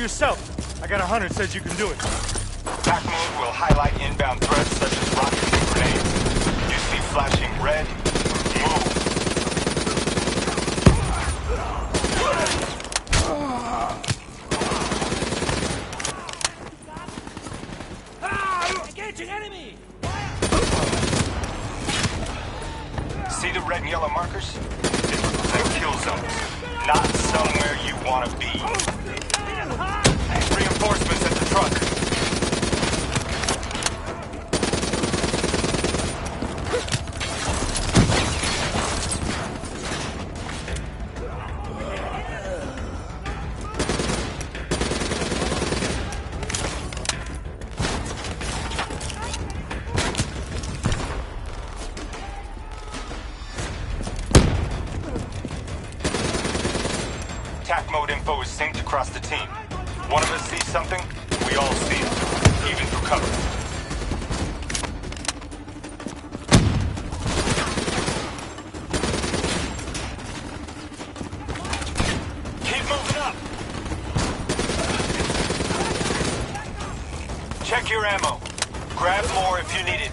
yourself. I got a hunter that says you can do it. Attack mode will highlight inbound threats such as rockets and grenades. You see flashing red, move. Engaging enemy! See the red and yellow markers? They represent kill zones, not somewhere you want to be. Reinforcements at the truck. Attack mode info is synced across the team. One of us sees something, we all see it, even through cover. Keep moving up! Check your ammo. Grab more if you need it.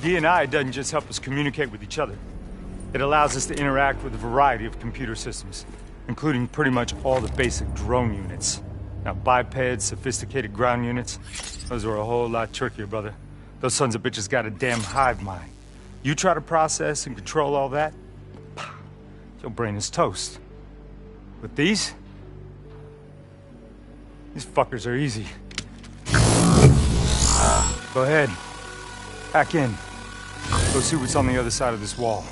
D&I doesn't just help us communicate with each other. It allows us to interact with a variety of computer systems, including pretty much all the basic drone units. Now, bipeds, sophisticated ground units, those are a whole lot trickier, brother. Those sons of bitches got a damn hive mind. You try to process and control all that, your brain is toast. With these fuckers are easy. Go ahead. Hack in. Go see what's on the other side of this wall.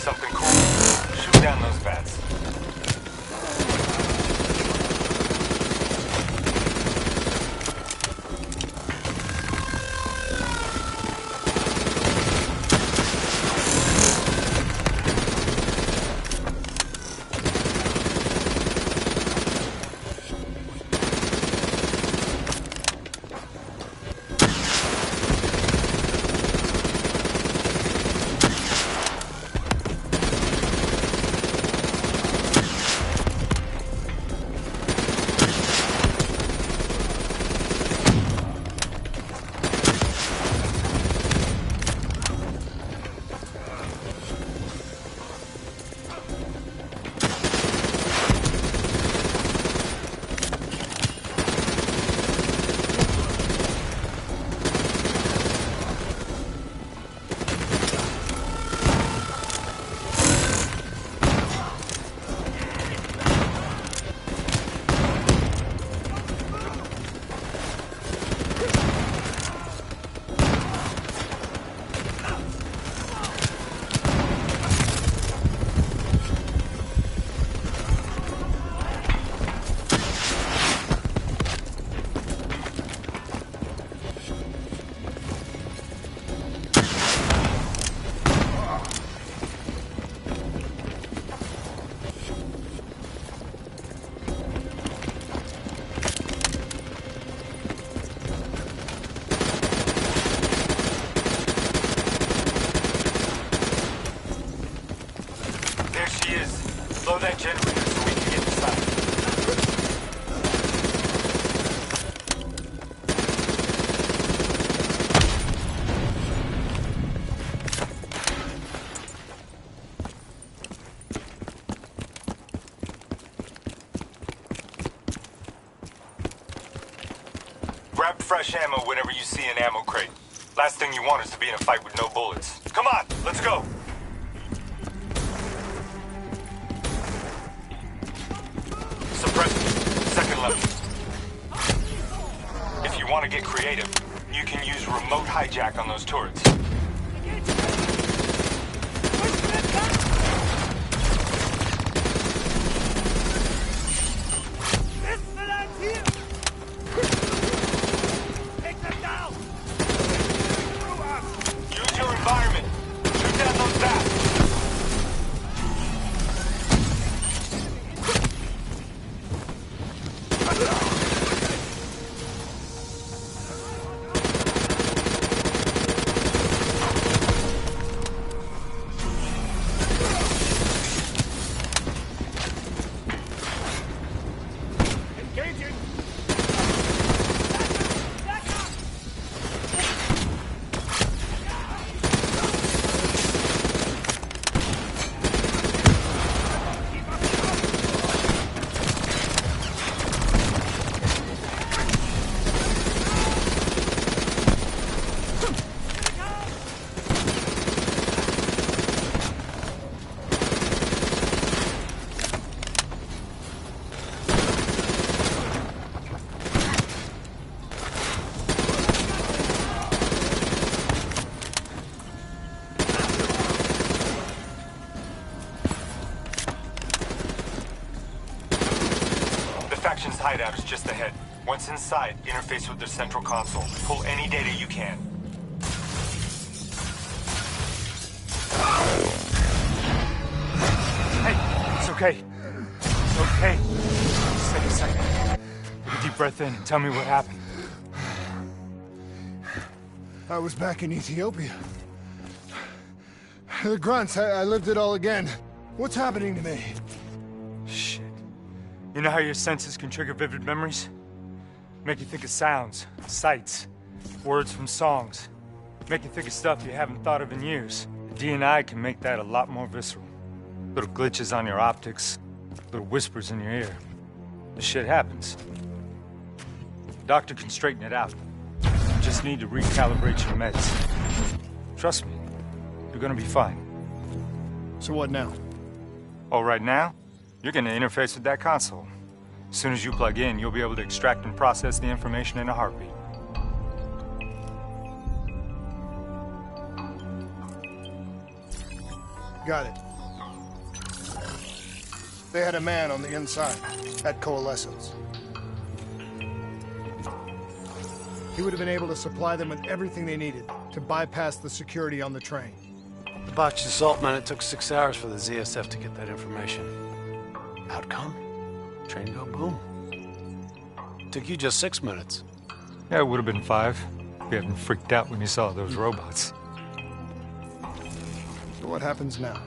something cool, shoot down those bats. Blow that generator so we can get inside. Grab fresh ammo whenever you see an ammo crate. Last thing you want is to be in a fight with no bullets. Come on, let's go! Second level. If you want to get creative, you can use remote hijack on those turrets. Use your environment. Shoot down those bats. Faction's hideout is just ahead. Once inside, interface with their central console. Pull any data you can. Hey, it's okay. It's okay. Just take a second. Take a deep breath in and tell me what happened. I was back in Ethiopia. The grunts, I lived it all again. What's happening to me? Shit. You know how your senses can trigger vivid memories? Make you think of sounds, sights, words from songs. Make you think of stuff you haven't thought of in years. The DNI can make that a lot more visceral. Little glitches on your optics, little whispers in your ear. The shit happens. The doctor can straighten it out. You just need to recalibrate your meds. Trust me, you're gonna be fine. So what now? Oh, right now, you're gonna interface with that console. As soon as you plug in, you'll be able to extract and process the information in a heartbeat. Got it. They had a man on the inside, at Coalescence. He would have been able to supply them with everything they needed to bypass the security on the train. The botched assault, man, it took 6 hours for the ZSF to get that information. Outcome? Train go boom. Took you just 6 minutes. Yeah, it would have been 5 if you hadn't freaked out when you saw those robots. So what happens now?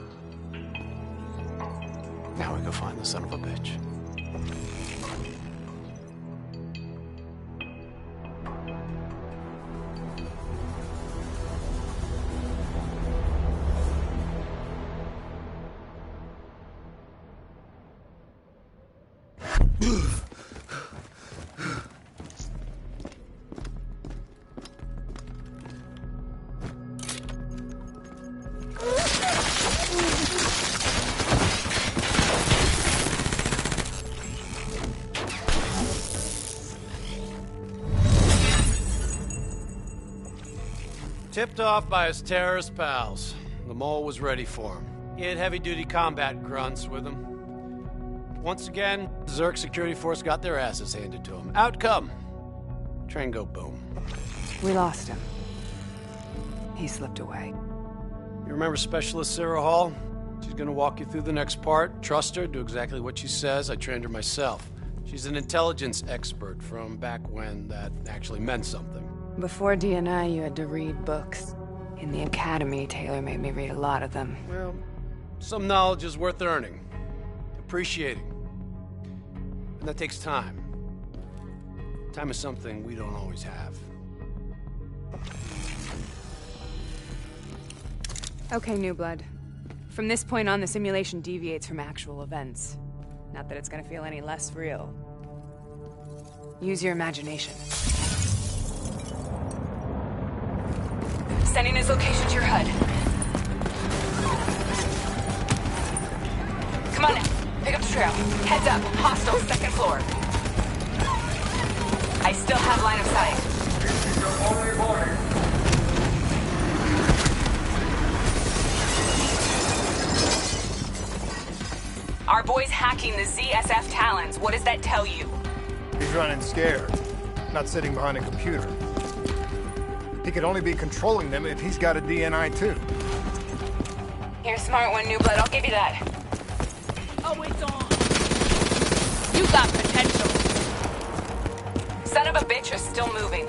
Now we go find the son of a bitch. Tipped off by his terrorist pals, the mole was ready for him. He had heavy-duty combat grunts with him. Once again, the Zerg security force got their asses handed to him. Outcome: train go boom. We lost him. He slipped away. You remember Specialist Sarah Hall? She's gonna walk you through the next part. Trust her, do exactly what she says. I trained her myself. She's an intelligence expert from back when that actually meant something. Before DNI, you had to read books. In the academy, Taylor made me read a lot of them. Well, some knowledge is worth earning, appreciating. And that takes time. Time is something we don't always have. Okay, New Blood. From this point on, the simulation deviates from actual events. Not that it's gonna feel any less real. Use your imagination. Sending his location to your HUD. Come on in. Pick up the trail. Heads up. Hostile, second floor. I still have line of sight. This is your only warning. Our boy's hacking the ZSF Talons. What does that tell you? He's running scared, not sitting behind a computer. He could only be controlling them if he's got a DNI too. You're a smart one, New Blood. I'll give you that. Oh, it's on. You got potential. Son of a bitch is still moving.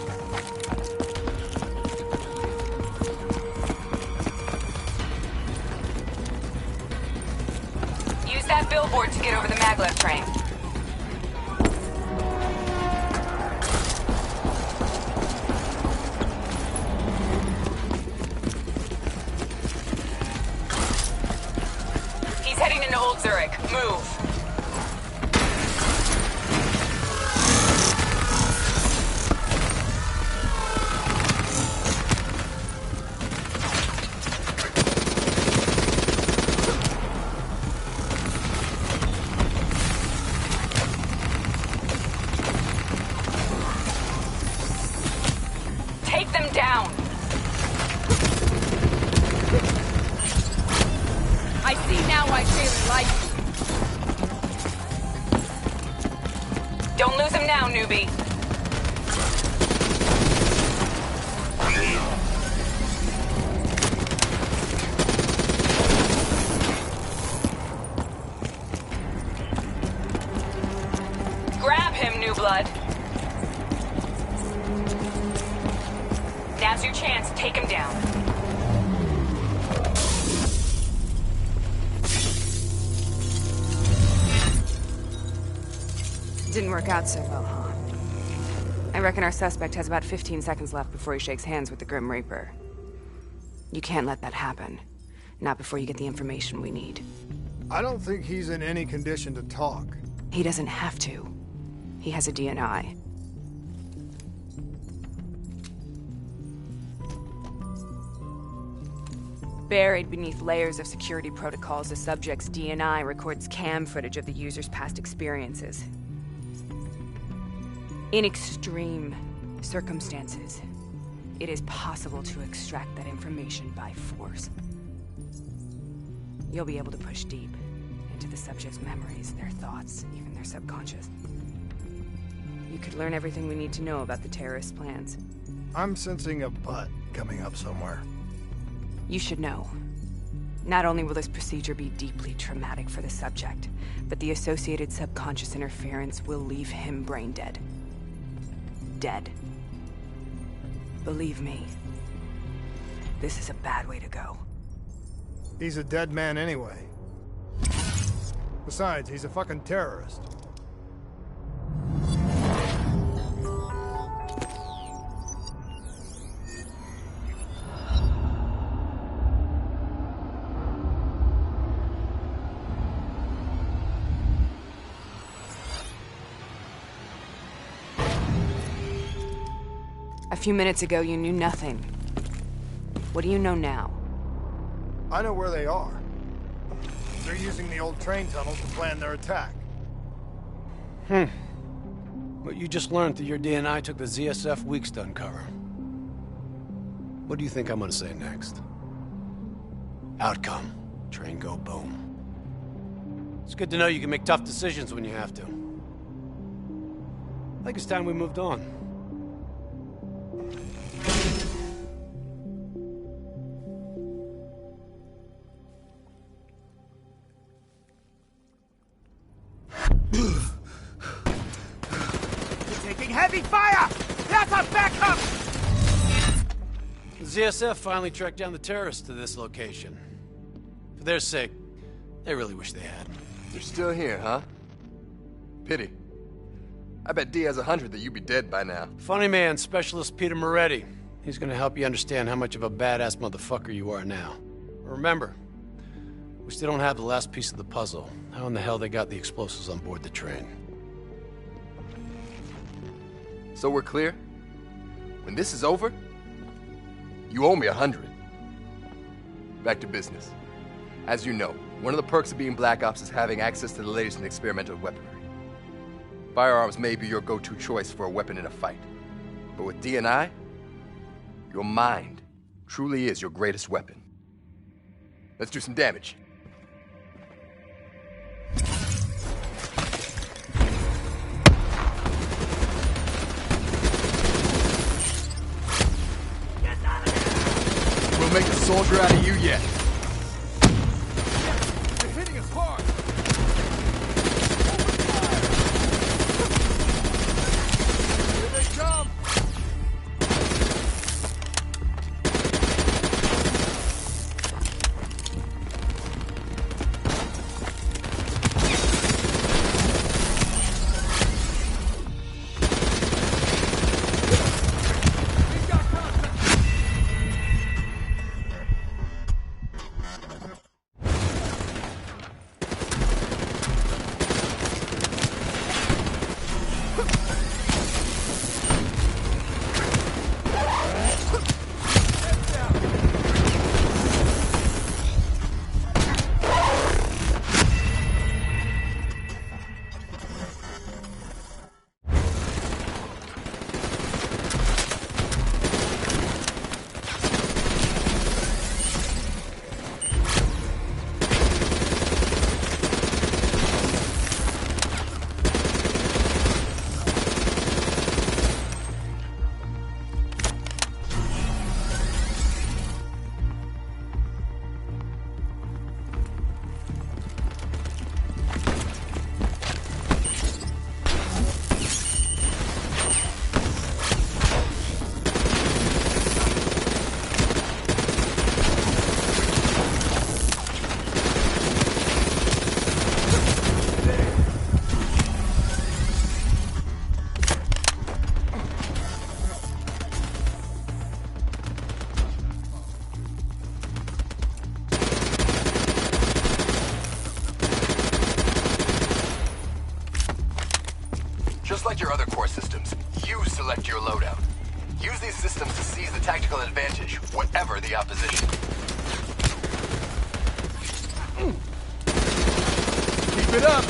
Use that billboard to get over the maglev train. Heading into Old Zurich. Move. Take them down. I see now why Taylor likes you. Don't lose him now, newbie. Grab him, New Blood. Now's your chance. Take him down. Didn't work out so well, huh? I reckon our suspect has about 15 seconds left before he shakes hands with the Grim Reaper. You can't let that happen. Not before you get the information we need. I don't think he's in any condition to talk. He doesn't have to. He has a DNI. Buried beneath layers of security protocols, the subject's DNI records cam footage of the user's past experiences. In extreme circumstances, it is possible to extract that information by force. You'll be able to push deep into the subject's memories, their thoughts, even their subconscious. You could learn everything we need to know about the terrorist plans. I'm sensing a butt coming up somewhere. You should know. Not only will this procedure be deeply traumatic for the subject, but the associated subconscious interference will leave him brain dead. Dead. Believe me, this is a bad way to go. He's a dead man anyway. Besides, he's a fucking terrorist. A few minutes ago, you knew nothing. What do you know now? I know where they are. They're using the old train tunnel to plan their attack. What you just learned through your DNI took the ZSF weeks to uncover. What do you think I'm gonna say next? Outcome. Train go boom. It's good to know you can make tough decisions when you have to. I think it's time we moved on. Heavy fire! That's a backup! The ZSF finally tracked down the terrorists to this location. For their sake, they really wish they had. You're still here, huh? Pity. I bet D has 100 that you'd be dead by now. Funny man, Specialist Peter Moretti. He's gonna help you understand how much of a badass motherfucker you are now. Remember, we still don't have the last piece of the puzzle. How in the hell they got the explosives on board the train? So we're clear? When this is over, you owe me 100. Back to business. As you know, one of the perks of being Black Ops is having access to the latest in experimental weaponry. Firearms may be your go-to choice for a weapon in a fight. But with DNI, your mind truly is your greatest weapon. Let's do some damage. We'll make a soldier out of you yet. They're hitting us hard! Here they come! Just like your other core systems, you select your loadout. Use these systems to seize the tactical advantage, whatever the opposition. Keep it up!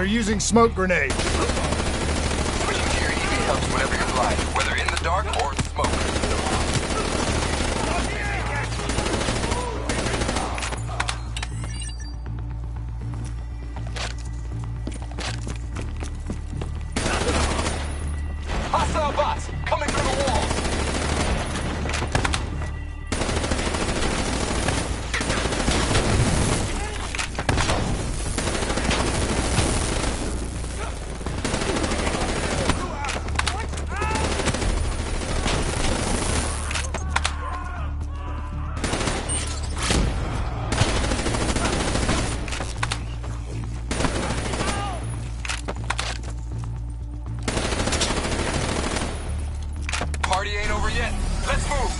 They're using smoke grenades. Switching to your EV helps whenever you're blind, whether in the dark or smoke. Hostile bots coming through the walls. Party ain't over yet. Let's move.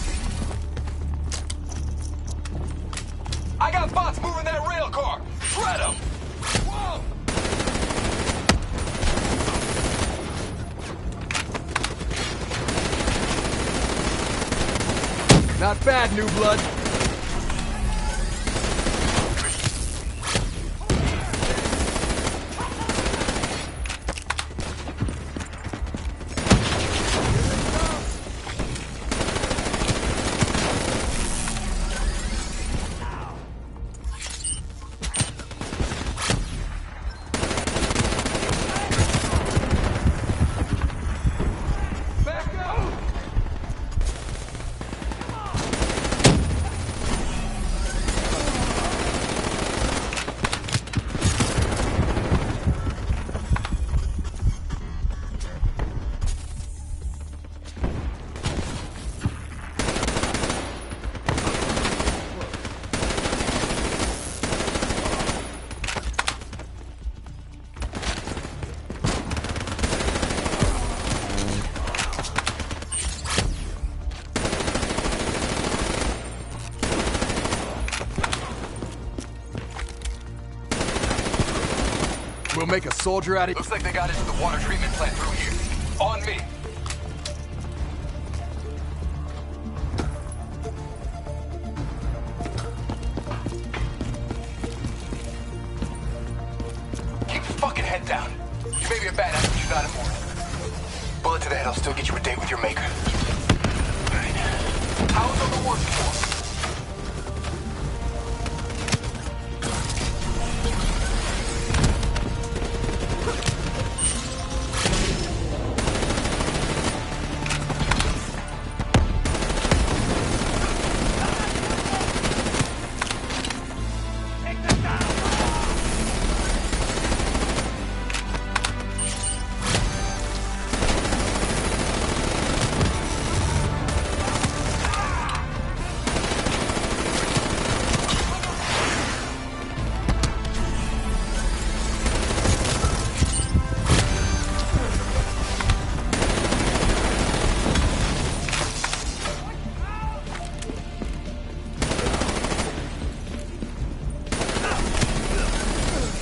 I got bots moving that rail car. Shred them. Whoa! Not bad, new blood. We'll make a soldier out of it. Looks like they got into the water treatment plant through here. On me. Keep your fucking head down. You may be a badass, but you're not immortal. Bullet to the head will still get you a date with your maker. Right. How's on the workforce?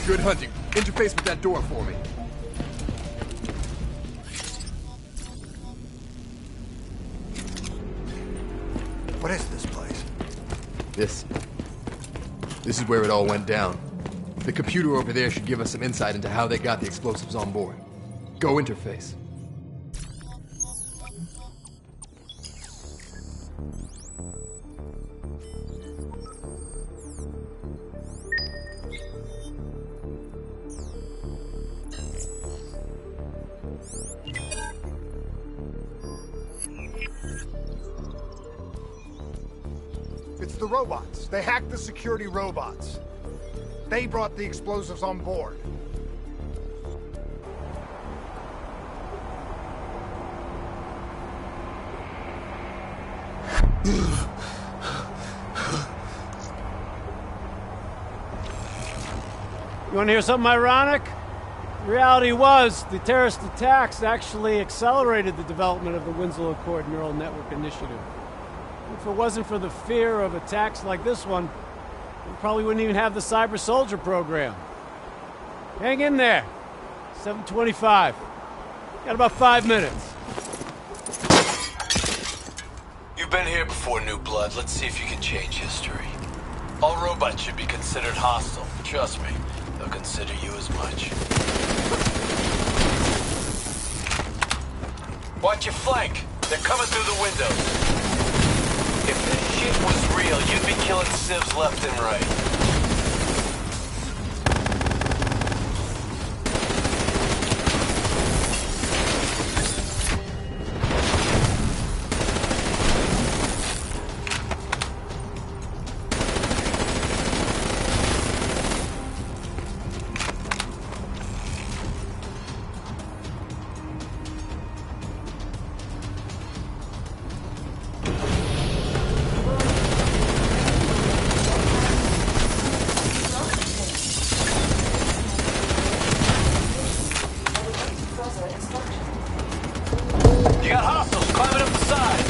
Good hunting. Interface with that door for me. What is this place? This is where it all went down. The computer over there should give us some insight into how they got the explosives on board. Go interface. It's the robots. They hacked the security robots. They brought the explosives on board. You want to hear something ironic? The reality was, the terrorist attacks actually accelerated the development of the Winslow Accord Neural Network Initiative. If it wasn't for the fear of attacks like this one, we probably wouldn't even have the Cyber Soldier program. Hang in there. 7:25. Got about 5 minutes. You've been here before, New Blood. Let's see if you can change history. All robots should be considered hostile. Trust me. They'll consider you as much. Watch your flank! They're coming through the windows. If this shit was real, you'd be killing civs left and right. You got hostiles climbing up the sides.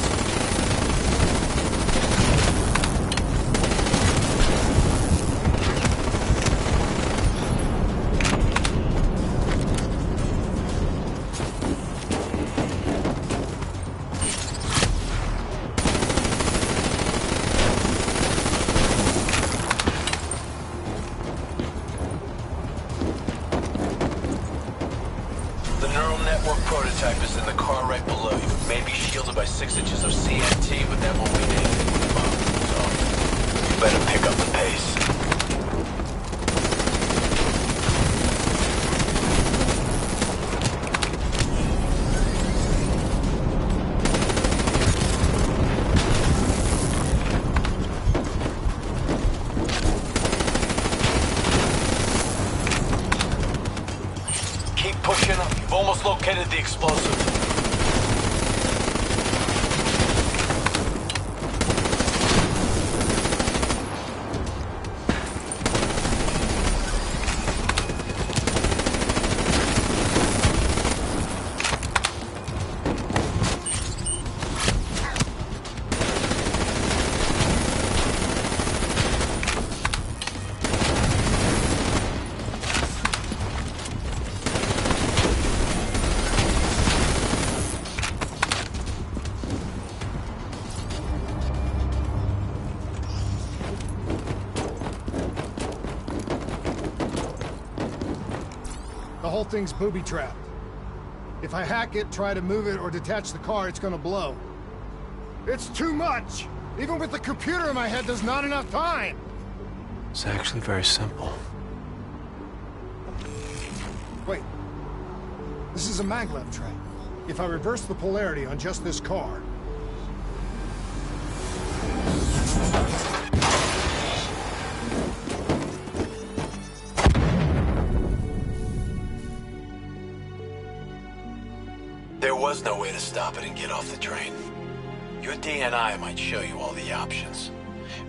The neural network prototype is in the car right below you. It may be shielded by 6 inches of CNT, but that won't mean anything to the bomb. So, you better pick up the pace. Keep pushing up. You've almost located the explosive. The whole thing's booby-trapped. If I hack it, try to move it, or detach the car, it's gonna blow. It's too much! Even with the computer in my head, there's not enough time! It's actually very simple. Wait. This is a maglev tray. If I reverse the polarity on just this car... There was no way to stop it and get off the train. Your DNI might show you all the options,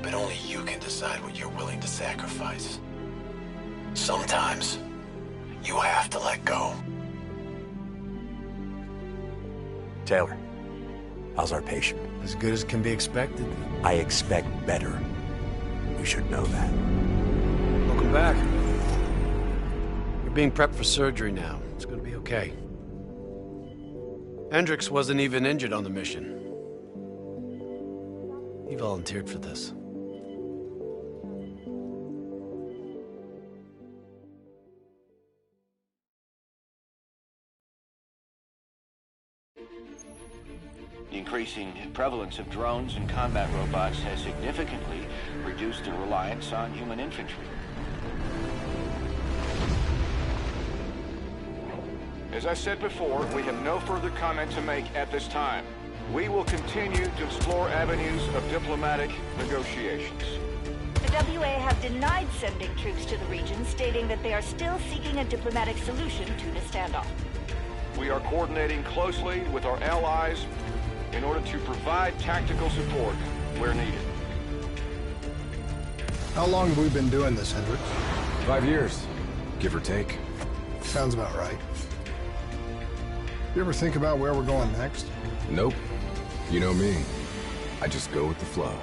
but only you can decide what you're willing to sacrifice. Sometimes, you have to let go. Taylor, how's our patient? As good as can be expected. I expect better. You should know that. Welcome back. You're being prepped for surgery now. It's gonna be okay. Hendricks wasn't even injured on the mission. He volunteered for this. The increasing prevalence of drones and combat robots has significantly reduced the reliance on human infantry. As I said before, we have no further comment to make at this time. We will continue to explore avenues of diplomatic negotiations. The WA have denied sending troops to the region, stating that they are still seeking a diplomatic solution to the standoff. We are coordinating closely with our allies in order to provide tactical support where needed. How long have we been doing this, Hendricks? 5 years, give or take. Sounds about right. You ever think about where we're going next? Nope. You know me. I just go with the flow.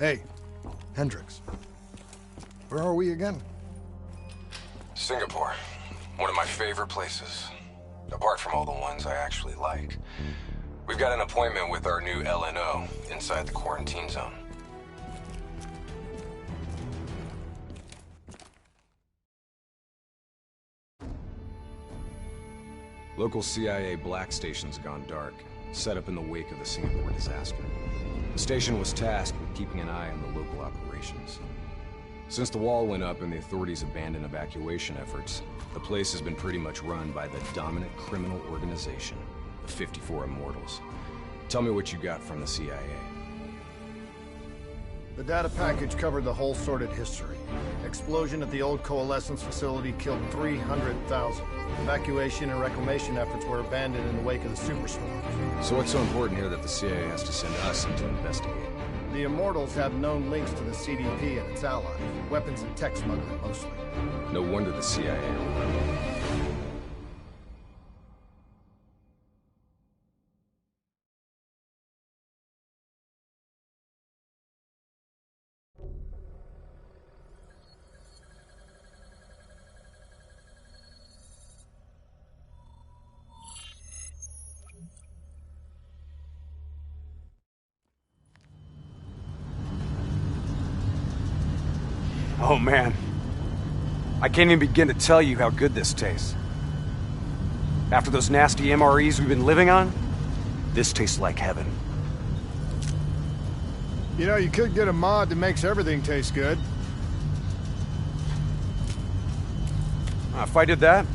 Hey, Hendricks. Where are we again? Singapore. One of my favorite places. Apart from all the ones I actually like. We've got an appointment with our new LNO inside the quarantine zone. Local CIA black station's gone dark, set up in the wake of the Singapore disaster. The station was tasked with keeping an eye on the local operations. Since the wall went up and the authorities abandoned evacuation efforts, the place has been pretty much run by the dominant criminal organization, the 54 Immortals. Tell me what you got from the CIA. The data package covered the whole sordid history. Explosion at the old Coalescence facility killed 300,000. Evacuation and reclamation efforts were abandoned in the wake of the superstorms. So what's so important here that the CIA has to send us in to investigate? The Immortals have known links to the CDP and its allies. Weapons and tech smuggling, mostly. No wonder the CIA... Oh man, I can't even begin to tell you how good this tastes. After those nasty MREs we've been living on, this tastes like heaven. You know, you could get a mod that makes everything taste good. If I did that,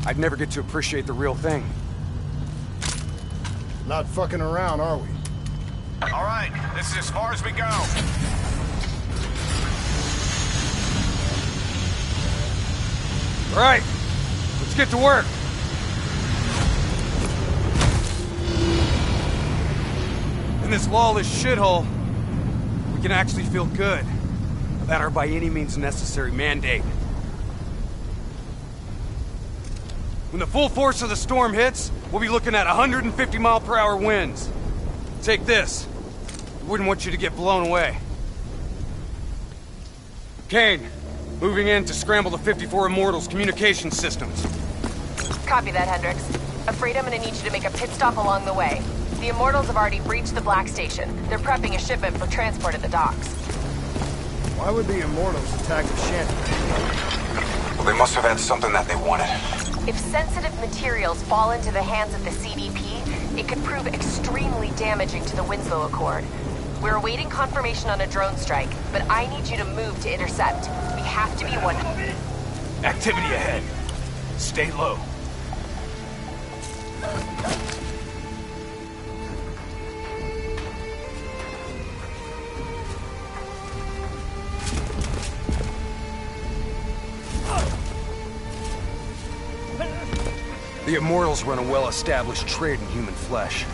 I'd never get to appreciate the real thing. Not fucking around, are we? All right, this is as far as we go. All right, let's get to work. In this lawless shithole, we can actually feel good about our by any means necessary mandate. When the full force of the storm hits, we'll be looking at 150-mile-per-hour winds. Take this. We wouldn't want you to get blown away. Kane, moving in to scramble the 54 Immortals' communication systems. Copy that, Hendricks. Afraid I'm gonna need you to make a pit stop along the way. The Immortals have already breached the Black Station. They're prepping a shipment for transport at the docks. Why would the Immortals attack the shanty? Well, they must have had something that they wanted. If sensitive materials fall into the hands of the CDP, it could prove extremely damaging to the Winslow Accord. We're awaiting confirmation on a drone strike, but I need you to move to intercept. We have to be one. Activity ahead. Stay low. The Immortals run a well-established trade in human flesh.